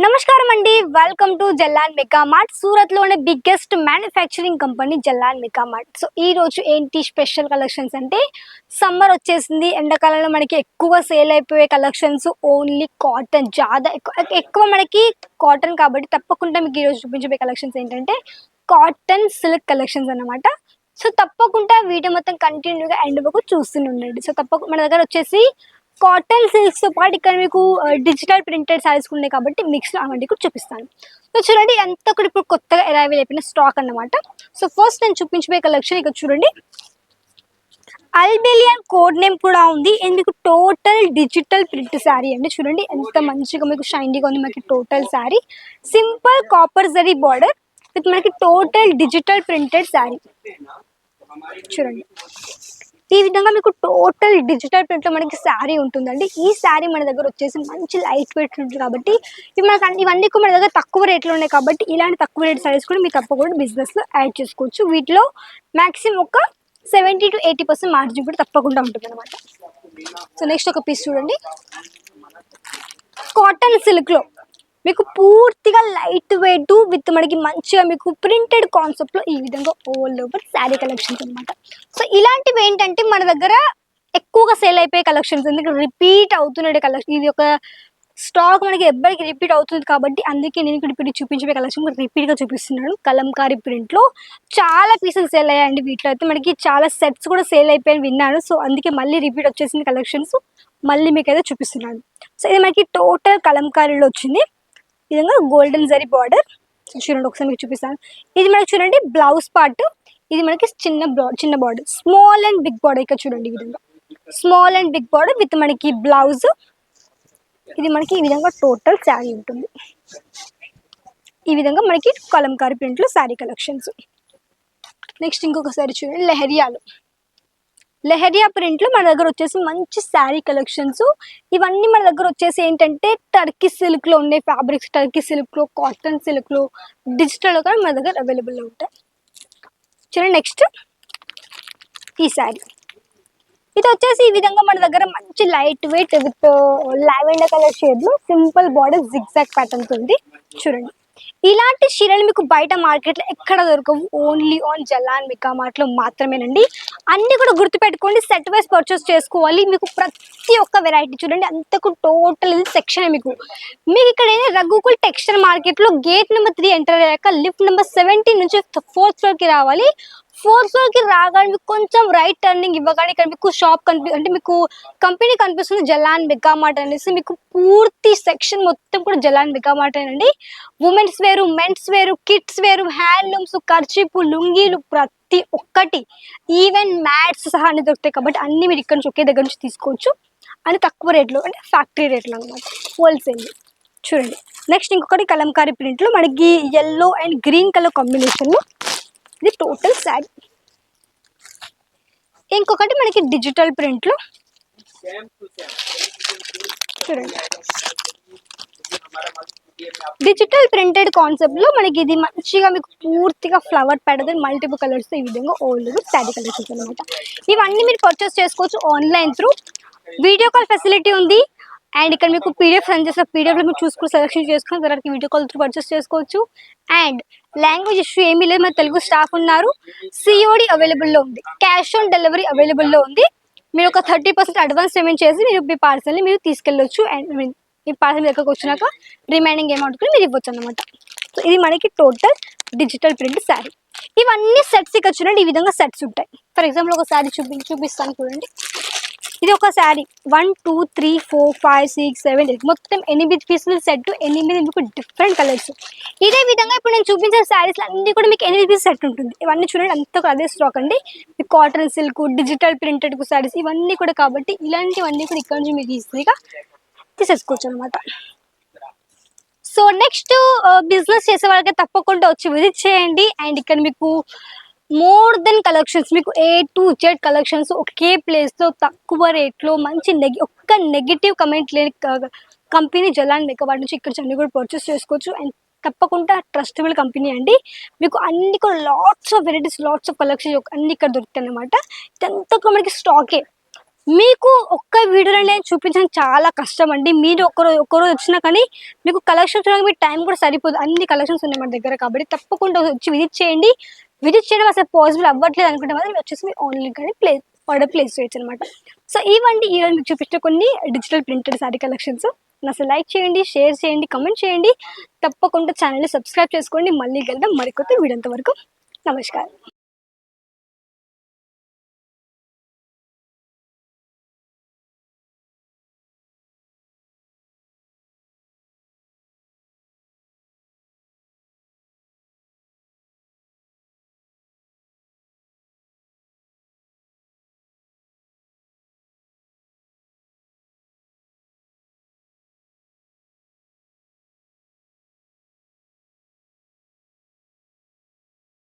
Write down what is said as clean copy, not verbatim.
నమస్కారం అండి, welcome to Jallan mega mart. సూరత్లోనే biggest manufacturing company Jallan mega mart. So ఈ రోజు ఏంటి స్పెషల్ కలెక్షన్స్ అంటే, సమ్మర్ వచ్చేసింది, ఎండాకాలంలో మనకి ఎక్కువ సేల్ అయిపోయే కలెక్షన్స్ ఓన్లీ కాటన్. ఎక్కువ మనకి కాటన్ కాబట్టి తప్పకుండా మీకు ఈరోజు చూపించబోయే కలెక్షన్స్ ఏంటంటే కాటన్ సిల్క్ కలెక్షన్స్ అన్నమాట. సో తప్పకుండా వీడియో మొత్తం కంటిన్యూగా ఎండ్ వరకు చూస్తూనే ఉండండి. సో తప్పకుండా మన దగ్గర వచ్చేసి కాటన్ సిల్క్స్తో పాటు ఇక్కడ మీకు డిజిటల్ ప్రింటెడ్ సారీస్ ఉన్నాయి కాబట్టి మిక్స్ అవన్నీ కూడా చూపిస్తాను. సో చూడండి, అంతా కూడా ఇప్పుడు కొత్తగా అరైవల్ అయిపోయిన స్టాక్ అన్నమాట. సో ఫస్ట్ నేను చూపించబోయే కలెక్షన్ ఇక్కడ చూడండి, అల్బేలియన్ కోడ్ నేమ్ కూడా ఉంది. అండ్ మీకు టోటల్ డిజిటల్ ప్రింట్ శారీ అండి. చూడండి ఎంత మంచిగా మీకు షైనీగా ఉంది. మనకి total sari simple copper zari border with మనకి టోటల్ డిజిటల్ ప్రింటెడ్ శారీ. చూడండి ఈ విధంగా మీకు టోటల్ డిజిటల్ ప్రింట్లో మనకి శారీ ఉంటుందండి. ఈ శారీ మన దగ్గర వచ్చేసి మంచి లైట్ వెయిట్ ఉంటుంది కాబట్టి ఇవన్నీ మన దగ్గర తక్కువ రేట్లో ఉన్నాయి కాబట్టి ఇలాంటి తక్కువ రేట్ శారీస్ కూడా మీరు తప్పకుండా బిజినెస్లో యాడ్ చేసుకోవచ్చు. వీటిలో మ్యాక్సిమం ఒక 70 to 80% మార్జిన్ కూడా తప్పకుండా ఉంటుంది అనమాట. సో నెక్స్ట్ ఒక పీస్ చూడండి, కాటన్ సిల్క్లో మీకు పూర్తిగా లైట్ వెయిట్ విత్ మనకి మంచిగా మీకు ప్రింటెడ్ కాన్సెప్ట్లో ఈ విధంగా ఆల్ ఓవర్ శారీ కలెక్షన్స్ అనమాట. సో ఇలాంటివి ఏంటంటే మన దగ్గర ఎక్కువగా సేల్ అయిపోయే కలెక్షన్స్, ఎందుకంటే రిపీట్ అవుతున్న కలెక్షన్. ఇది ఒక స్టాక్ మనకి ఎవ్వరికి రిపీట్ అవుతుంది కాబట్టి అందుకే నేను ఇప్పుడు చూపించే కలెక్షన్ రిపీట్గా చూపిస్తున్నాను. కలంకారీ ప్రింట్లో చాలా పీసెస్ సేల్ అయ్యాయండి. వీటిలో అయితే మనకి చాలా సెట్స్ కూడా సేల్ అయిపోయాయని విన్నాను. సో అందుకే మళ్ళీ రిపీట్ వచ్చేసింది కలెక్షన్స్, మళ్ళీ మీకు అయితే చూపిస్తున్నాను. సో ఇది మనకి టోటల్ కలంకారీలో వచ్చింది. ఈ విధంగా గోల్డెన్ జరీ బార్డర్. చూడండి ఒకసారి మీకు చూపిస్తాను. ఇది మనకి చూడండి బ్లౌజ్ పార్ట్. ఇది మనకి చిన్న border, small and big border. ఇక్కడ చూడండి ఈ విధంగా small and big border with మనకి బ్లౌజ్. ఇది మనకి ఈ విధంగా టోటల్ శారీ ఉంటుంది. ఈ విధంగా మనకి కలంకారీ ప్రింట్లో శారీ కలెక్షన్స్. నెక్స్ట్ ఇంకొక శారీ చూడండి, లెహరియా ప్రింట్లో మన దగ్గర వచ్చేసి మంచి శారీ కలెక్షన్స్. ఇవన్నీ మన దగ్గర వచ్చేసి ఏంటంటే టర్కీ సిల్క్లో ఉండే ఫ్యాబ్రిక్స్, టర్కీ సిల్క్లో, కాటన్ సిల్క్లో, డిజిటల్లో కూడా మన దగ్గర అవైలబుల్లో ఉంటాయి. చూడండి నెక్స్ట్ ఈ శారీ, ఇది వచ్చేసి ఈ విధంగా మన దగ్గర మంచి light weight with lavender colour షేడ్లో సింపుల్ బార్డర్ జిగ్జాగ్ ప్యాటర్న్స్ ఉంది. చూడండి ఇలాంటి చీరలు మీకు బయట మార్కెట్లో ఎక్కడ దొరకవు, ఓన్లీ ఆన్ జల్లాన్ మెగా మార్ట్లో మాత్రమేనండి. అన్నీ కూడా గుర్తుపెట్టుకోండి, సెట్ వైజ్ పర్చేస్ చేసుకోవాలి. మీకు ప్రతి ఒక్క వెరైటీ చూడండి, అంతకు టోటల్ ఇది సెక్షన్. మీకు ఇక్కడ రఘుకుల్ టెక్స్టైల్ మార్కెట్లో గేట్ నెంబర్ 3 ఎంటర్ అయ్యాక లిఫ్ట్ నెంబర్ 17 నుంచి 4th ఫ్లోర్కి రావాలి. 4th ఫ్లోర్కి రాగానే మీకు కొంచెం రైట్ టర్నింగ్ ఇవ్వగానే ఇక్కడ మీకు షాప్ అంటే మీకు కంపెనీ కనిపిస్తుంది, జల్లాన్ మెగా మార్ట్ అనేసి. మీకు పూర్తి సెక్షన్ మొత్తం కూడా జల్లాన్ మెగా మార్ట్ అండి. ఉమెన్స్ వేరు, మెన్స్ వేరు, కిడ్స్ వేరు, హ్యాండ్లూమ్స్, కర్చీపు, లుంగీలు ప్రతి ఒక్కటి, ఈవెన్ మ్యాట్స్ సహా అన్ని దొరుకుతాయి కాబట్టి అన్ని మీరు ఇక్కడ నుంచి ఒకే దగ్గర నుంచి తీసుకోవచ్చు. అని తక్కువ రేట్లో, అంటే ఫ్యాక్టరీ రేట్లో అనమాట, హోల్సేల్. చూడండి నెక్స్ట్ ఇంకొకటి కలంకారీ ప్రింట్లో మనకి ఎల్లో అండ్ గ్రీన్ కలర్ కాంబినేషన్లో ఇది టోటల్ శారీ. ఇంకొకటి మనకి డిజిటల్ ప్రింట్లో చూడండి, డిజిటల్ ప్రింటెడ్ కాన్సెప్ట్లో మనకి ఇది మంచిగా మీకు పూర్తిగా ఫ్లవర్ ప్యాటర్న్ మల్టిపుల్ కలర్స్ ఈ విధంగా ఓల్డ్ శారీ కలెక్షన్స్ అనమాట. ఇవన్నీ మీరు పర్చేస్ చేసుకోవచ్చు online through. Video call facility ఉంది. అండ్ ఇక్కడ మీకు పీడిఎఫ్ సెండ్ చేసిన పీడిఎఫ్లో మీరు చూసుకుని సెలెక్షన్ చేసుకుని తర్వాత వీడియో కాల్ త్రూ పర్చేస్ చేసుకోవచ్చు. అండ్ లాంగ్వేజ్ ఇష్యూ ఏమీ లేదు, మన తెలుగు స్టాఫ్ ఉన్నారు. సిఓడి అవైలబుల్లో ఉంది, క్యాష్ ఆన్ డెలివరీ అవైలబుల్లో ఉంది. మీరు ఒక 30% అడ్వాన్స్ పేమెంట్ చేసి మీరు మీ పార్సల్ని మీరు తీసుకెళ్ళొచ్చు. అండ్ మీ పార్సల్ మీ దగ్గరకు వచ్చినాక రిమైనింగ్ అమౌంట్ కూడా మీరు ఇవ్వచ్చు అనమాట. సో ఇది మనకి టోటల్ డిజిటల్ ప్రింట్ శారీ. ఇవన్నీ సెట్స్ ఇక్కడ చూడండి, ఈ విధంగా సెట్స్ ఉంటాయి. ఫర్ ఎగ్జాంపుల్ ఒక శారీ చూపిస్తాను చూడండి. ఇది ఒక శారీ 1 2 3 4 5 6 7 8 మొత్తం 8 పీసులు సెట్, 8 మీకు డిఫరెంట్ కలర్స్. ఇదే విధంగా ఇప్పుడు నేను చూపించిన శారీస్ అన్ని కూడా మీకు 8 పీస్ సెట్ ఉంటుంది. ఇవన్నీ చూడండి అంతా కూడా అదే స్టాక్ అండి. Cotton silk, digital printed saris ఇవన్నీ కూడా, కాబట్టి ఇలాంటివన్నీ కూడా ఇక్కడ నుంచి మీకు ఈజీగా తీసేసుకోవచ్చు అనమాట. సో నెక్స్ట్ బిజినెస్ చేసే వాళ్ళకి తప్పకుండా వచ్చి విజిట్ చేయండి. అండ్ ఇక్కడ మీకు మోర్ దెన్ కలెక్షన్స్, మీకు A to Z కలెక్షన్స్ ఒకే ప్లేస్లో తక్కువ రేట్లో మంచి ఒక్క నెగిటివ్ కమెంట్ లేని కంపెనీ జలాన్ మేకప్ వాటి నుంచి ఇక్కడ అన్ని కూడా పర్చేస్ చేసుకోవచ్చు. అండ్ తప్పకుండా ట్రస్టబుల్ కంపెనీ అండి. మీకు అన్ని కూడా lots of varieties, lots of collections అన్ని ఇక్కడ దొరుకుతాయి అనమాట. ఇదంతా కూడా మనకి స్టాకే. మీకు ఒక్క వీడియోలో నేను చూపించడం చాలా కష్టం అండి. మీరు ఒక్కరోజు వచ్చినా కానీ మీకు కలెక్షన్స్ చూడడానికి మీకు టైం కూడా సరిపోదు, అన్ని కలెక్షన్స్ ఉన్నాయి మన దగ్గర. కాబట్టి తప్పకుండా వచ్చి విజిట్ చేయండి. విజిట్ చేయడం అసలు పాసిబుల్ అవ్వట్లేదు అనుకుంటే మాత్రం వచ్చేసి మీరు ఆన్లైన్ కానీ ఆర్డర్ ప్లేస్ చేయొచ్చు అనమాట. సో ఇవండి ఈరోజు మీకు చూపించిన కొన్ని డిజిటల్ ప్రింటెడ్ శారీ కలెక్షన్స్. అసలు లైక్ చేయండి, షేర్ చేయండి, కమెంట్ చేయండి. తప్పకుండా ఛానల్ని సబ్స్క్రైబ్ చేసుకోండి. మళ్ళీ కలుద్దాం మరికొత్త వీడియో. అంతవరకు నమస్కారం.